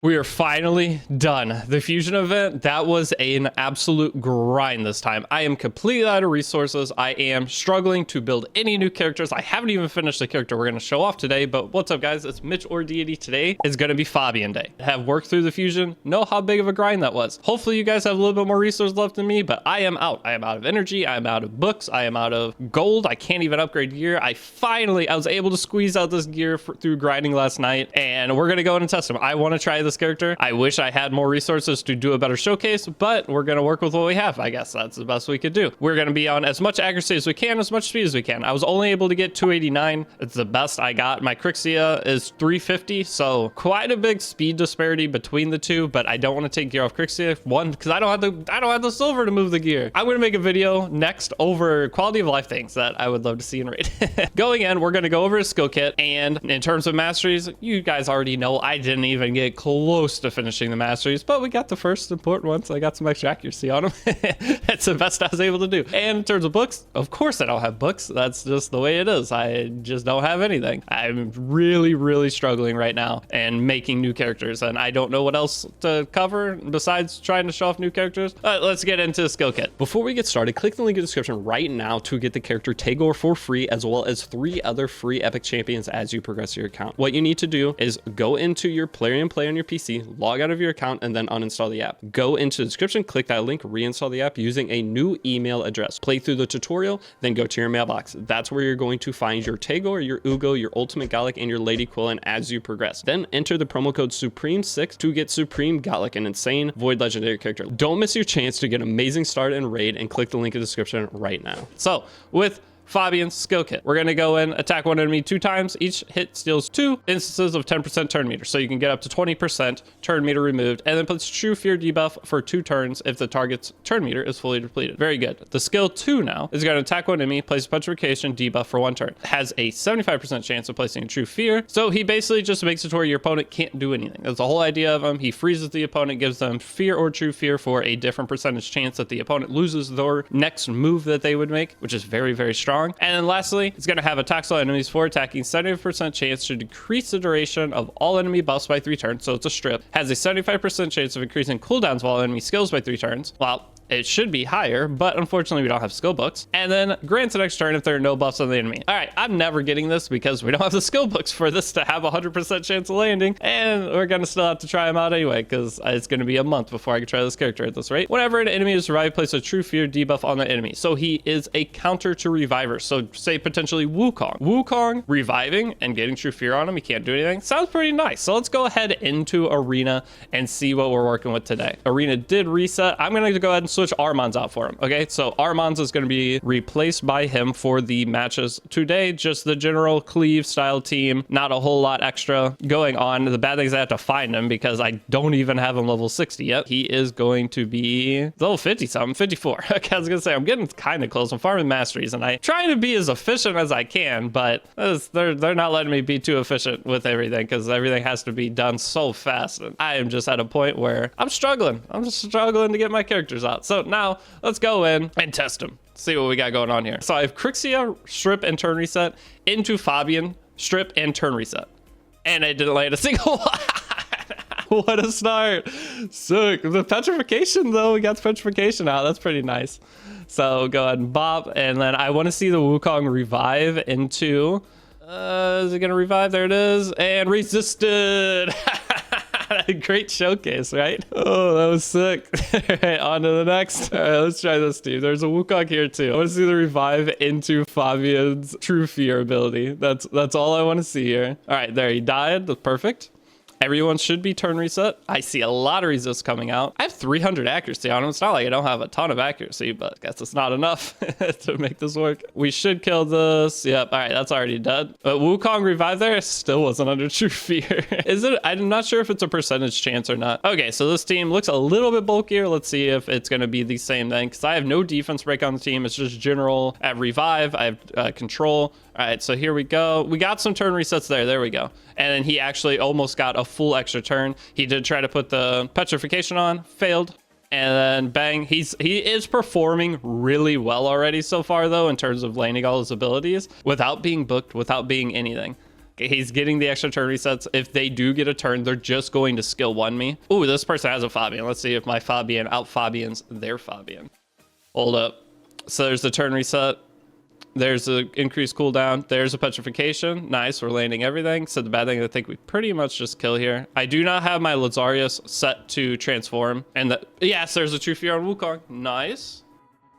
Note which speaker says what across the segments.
Speaker 1: We are finally done. The fusion event, that was an absolute grind this time. I am completely out of resources. I am struggling to build any new characters. I haven't even finished the character we're going to show off today, but what's up guys? It's Mitch or Deity. Today is going to be Fabian day. Have worked through the fusion, know how big of a grind that was. Hopefully you guys have a little bit more resources left than me, but I am out. I am out of energy. I am out of books. I am out of gold. I can't even upgrade gear. I was able to squeeze out this gear through grinding last night, and we're going to go in and test them. I want to try this character. I wish I had more resources to do a better showcase, but we're going to work with what we have. I guess that's the best we could do. We're going to be on as much accuracy as we can, as much speed as we can. I was only able to get 289. It's the best I got. My Crixia is 350, so quite a big speed disparity between the two, but I don't want to take gear off Crixia. One, because I don't have the silver to move the gear. I'm going to make a video next over quality of life things that I would love to see in raid. Going in, we're going to go over a skill kit, and in terms of masteries, you guys already know I didn't even get close to finishing the masteries, but we got the first important ones. I got some extra accuracy on them. That's the best I was able to do. And in terms of books, of course I don't have books. That's just the way it is. I just don't have anything. I'm really struggling right now and making new characters, and I don't know what else to cover besides trying to show off new characters. Let's get into the skill kit. Before we get started, click the link in the description right now to get the character Tagoar for free, as well as 3 other free epic champions as you progress your account. What you need to do is go into your player and play on your PC, log out of your account, and then uninstall the app. Go into the description, click that link, reinstall the app using a new email address. Play through the tutorial, then go to your mailbox. That's where you're going to find your Tagoar, your Ugo, your Ultimate Gallic, and your Lady Quillen as you progress. Then enter the promo code Supreme6 to get Supreme Gallic, an insane Void Legendary character. Don't miss your chance to get an amazing start in raid, and click the link in the description right now. So with Fabian's skill kit, we're going to go in, attack one enemy 2 times. Each hit steals 2 instances of 10% turn meter, so you can get up to 20% turn meter removed, and then puts true fear debuff for 2 turns if the target's turn meter is fully depleted. Very good. The skill 2 now is going to attack one enemy, place petrification debuff for 1 turn. Has a 75% chance of placing a true fear, so he basically just makes it to where your opponent can't do anything. That's the whole idea of him. He freezes the opponent, gives them fear or true fear for a different percentage chance that the opponent loses their next move that they would make, which is very strong. And then lastly, it's going to have attacks all enemies for attacking, 70% chance to decrease the duration of all enemy buffs by 3 turns, so it's a strip. Has a 75% chance of increasing cooldowns of all enemy skills by 3 turns. Well, it should be higher, but unfortunately we don't have skill books. And then grants an extra turn if there are no buffs on the enemy. All right, I'm never getting this because we don't have the skill books for this to have 100% chance of landing, and we're gonna still have to try them out anyway because it's gonna be a month before I can try this character at this rate. Whenever an enemy is revived, place a true fear debuff on the enemy. So he is a counter to revivers. So say potentially Wukong. Wukong reviving and getting true fear on him, he can't do anything. Sounds pretty nice. So let's go ahead into Arena and see what we're working with today. Arena did reset. I'm gonna go ahead and switch Armand's out for him. Okay, so Armand's is going to be replaced by him for the matches today. Just the general cleave style team, not a whole lot extra going on. The bad thing is I have to find him because I don't even have him level 60 yet. He is going to be level 50 something, 54. Okay, I was gonna say I'm getting kind of close. I'm farming masteries and I trying to be as efficient as I can, but they're not letting me be too efficient with everything because everything has to be done so fast, and I am just at a point where I'm struggling. I'm just struggling to get my characters out. So now let's go in and test them. See what we got going on here. So I have Crixia, strip and turn reset, into Fabian, strip and turn reset. And I didn't land a single one. What a start. Sick. The petrification though, we got the petrification out. That's pretty nice. So go ahead and bop. And then I want to see the Wukong revive into... is it going to revive? There it is. And resisted. Great showcase, right? Oh, that was sick. All right, on to the next. All right, let's try this team. There's a Wukong here too. I want to see the revive into Fabian's true fear ability. That's all I want to see here. All right, there he died. That's perfect. Everyone should be turn reset. I see a lot of resist coming out. I have 300 accuracy on him. It's not like I don't have a ton of accuracy, but I guess it's not enough to make this work. We should kill this. Yep. All right. That's already dead. But Wukong revive there still wasn't under true fear. Is it? I'm not sure if it's a percentage chance or not. Okay. So this team looks a little bit bulkier. Let's see if it's going to be the same thing because I have no defense break on the team. It's just general at revive. I have control. All right, so here we go. We got some turn resets there. There we go. And then he actually almost got a full extra turn. He did try to put the petrification on, failed. And then bang, he is performing really well already so far though in terms of landing all his abilities without being booked, without being anything. He's getting the extra turn resets. If they do get a turn, they're just going to skill 1 me. Ooh, this person has a Fabian. Let's see if my Fabian out Fabians their Fabian. Hold up. So there's the turn reset. There's an increased cooldown. There's a petrification. Nice, we're landing everything. So the bad thing, I think we pretty much just kill here. I do not have my Lazarius set to transform. And yes, there's a True Fear on Wukong. Nice.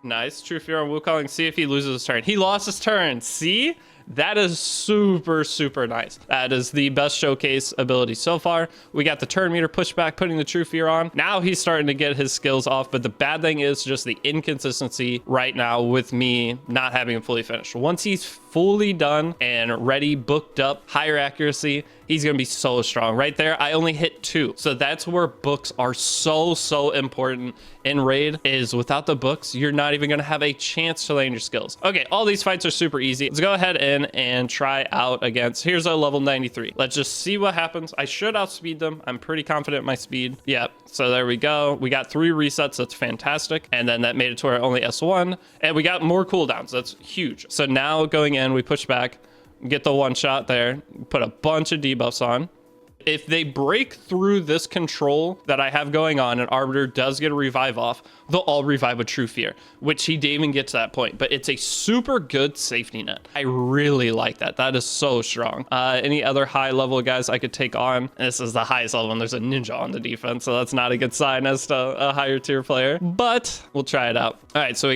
Speaker 1: Nice, True Fear on Wukong. See if he loses his turn. He lost his turn. See? That is super, super nice. That is the best showcase ability so far. We got the turn meter pushback, putting the True Fear on. Now he's starting to get his skills off, but the bad thing is just the inconsistency right now with me not having him fully finished. Once he's fully done and ready, booked up, higher accuracy, he's gonna be so strong. Right there, I only hit 2. So that's where books are so important in raid, is without the books, you're not even gonna have a chance to land your skills. Okay, all these fights are super easy. Let's go ahead and try out against, here's a level 93. Let's just see what happens. I should outspeed them. I'm pretty confident in my speed. Yep, so there we go. We got 3 resets, that's fantastic. And then that made it to our only S1, and we got more cooldowns, that's huge. So now going in, we push back, get the 1 shot there, put a bunch of debuffs on. If they break through this control that I have going on and Arbiter does get a revive off, they'll all revive with True Fear, which he didn't even get to that point, but it's a super good safety net. I really like that. That is so strong. Any other high level guys I could take on? This is the highest level, and there's a ninja on the defense, so that's not a good sign as to a higher tier player, but we'll try it out. All right, so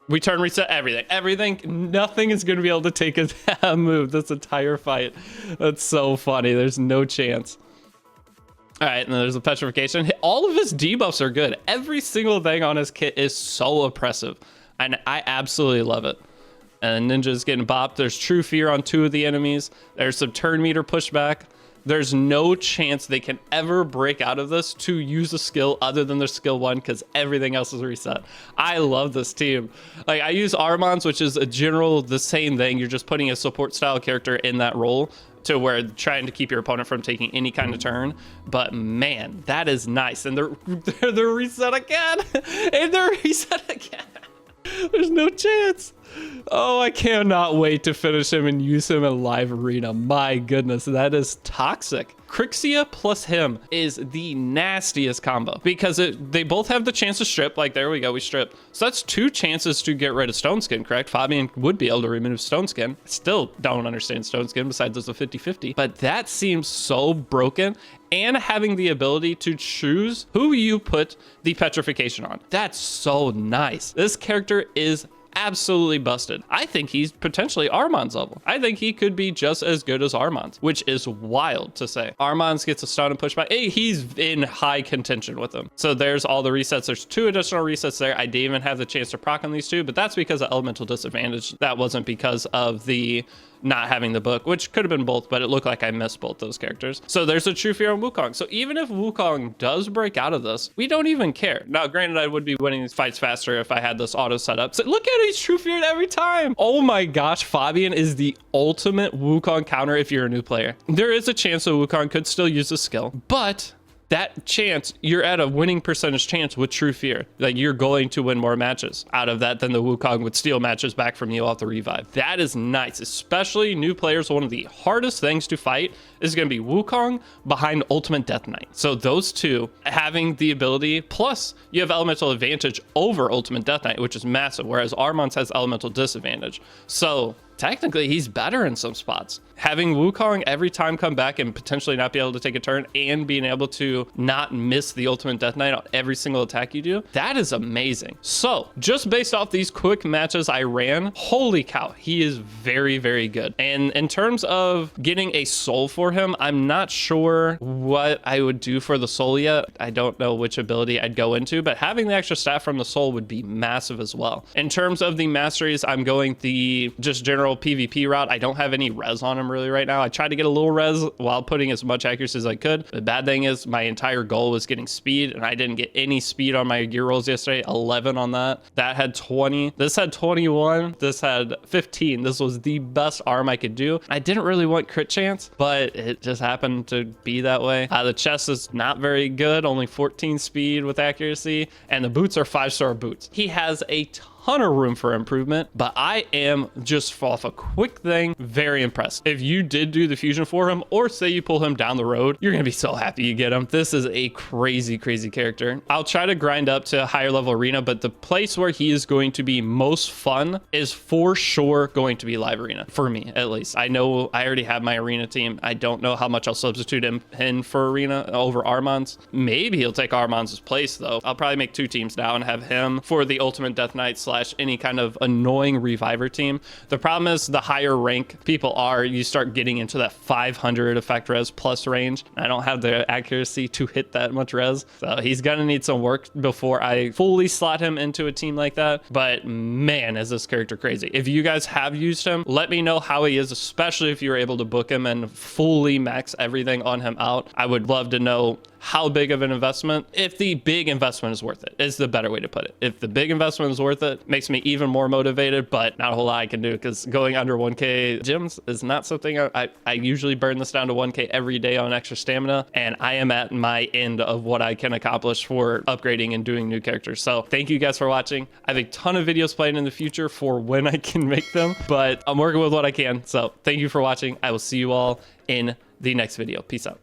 Speaker 1: we turn reset everything. Nothing is going to be able to take a move this entire fight. That's so funny. There's no chance. All right, and then there's a petrification. All of his debuffs are good. Every single thing on his kit is so oppressive, and I absolutely love it. And Ninja's getting bopped. There's True Fear on 2 of the enemies. There's some turn meter pushback. There's no chance they can ever break out of this to use a skill other than their skill 1, because everything else is reset. I love this team. Like, I use Armans, which is a general the same thing. You're just putting a support style character in that role to where trying to keep your opponent from taking any kind of turn. But man, that is nice. And they're reset again. And they're reset again. There's no chance. Oh, I cannot wait to finish him and use him in live arena. My goodness, that is toxic. Crixia plus him is the nastiest combo because they both have the chance to strip. Like, there we go, we strip. So that's 2 chances to get rid of Stone Skin, correct? Fabian would be able to remove Stone Skin. Still don't understand Stone Skin besides there's a 50-50, but that seems so broken. And having the ability to choose who you put the petrification on. That's so nice. This character is absolutely busted. I think he's potentially Armand's level. I think he could be just as good as Armand's, which is wild to say. Armand's gets a stun and pushback. Hey, he's in high contention with him. So there's all the resets. There's 2 additional resets there. I didn't even have the chance to proc on these 2, but that's because of elemental disadvantage. That wasn't because of the not having the book, which could have been both, but it looked like I missed both those characters. So there's a True Fear on Wukong. So even if Wukong does break out of this, we don't even care. Now, granted, I would be winning these fights faster if I had this auto set up. So look at it, he's True Feared every time. Oh my gosh, Fabian is the ultimate Wukong counter if you're a new player. There is a chance that Wukong could still use the skill, but that chance, you're at a winning percentage chance with True Fear. Like, you're going to win more matches out of that than the Wukong would steal matches back from you off the revive. That is nice, especially new players. One of the hardest things to fight is going to be Wukong behind Ultimate Death Knight. So those 2 having the ability, plus you have elemental advantage over Ultimate Death Knight, which is massive, whereas Armand's has elemental disadvantage. So technically he's better in some spots. Having Wukong every time come back and potentially not be able to take a turn and being able to not miss the Ultimate Death Knight on every single attack you do, that is amazing. So just based off these quick matches I ran, holy cow, he is very, very good. And in terms of getting a soul for him, I'm not sure what I would do for the soul yet. I don't know which ability I'd go into, but having the extra stat from the soul would be massive as well. In terms of the masteries, I'm going the just general PvP route. I don't have any res on him really right now. I tried to get a little res while putting as much accuracy as I could. The bad thing is my entire goal was getting speed, and I didn't get any speed on my gear rolls yesterday. 11 on that. That had 20. This had 21. This had 15. This was the best arm I could do. I didn't really want crit chance, but it just happened to be that way. The chest is not very good, only 14 speed with accuracy, and the boots are 5-star boots. He has a ton ton of room for improvement, but I am just off a quick thing very impressed. If you did do the fusion for him, or say you pull him down the road, you're gonna be so happy you get him. This is a crazy character. I'll try to grind up to a higher level arena, but the place where he is going to be most fun is for sure going to be live arena, for me at least. I know I already have my arena team. I don't know how much I'll substitute him in for arena over Armand's. Maybe he'll take Armand's place though. I'll probably make 2 teams now and have him for the ultimate death knight slash any kind of annoying reviver team. The problem is the higher rank people are, you start getting into that 500 effect res plus range. I don't have the accuracy to hit that much res, so he's gonna need some work before I fully slot him into a team like that. But man, is this character crazy. If you guys have used him, let me know how he is, especially if you're able to book him and fully max everything on him out. I would love to know how big of an investment, if the big investment is worth it, is the better way to put it. If the big investment is worth it, makes me even more motivated, but not a whole lot I can do, because going under 1k gyms is not something I usually burn this down to 1k every day on extra stamina, and I am at my end of what I can accomplish for upgrading and doing new characters. So thank you guys for watching. I have a ton of videos planned in the future for when I can make them, but I'm working with what I can. So thank you for watching. I will see you all in the next video. Peace out.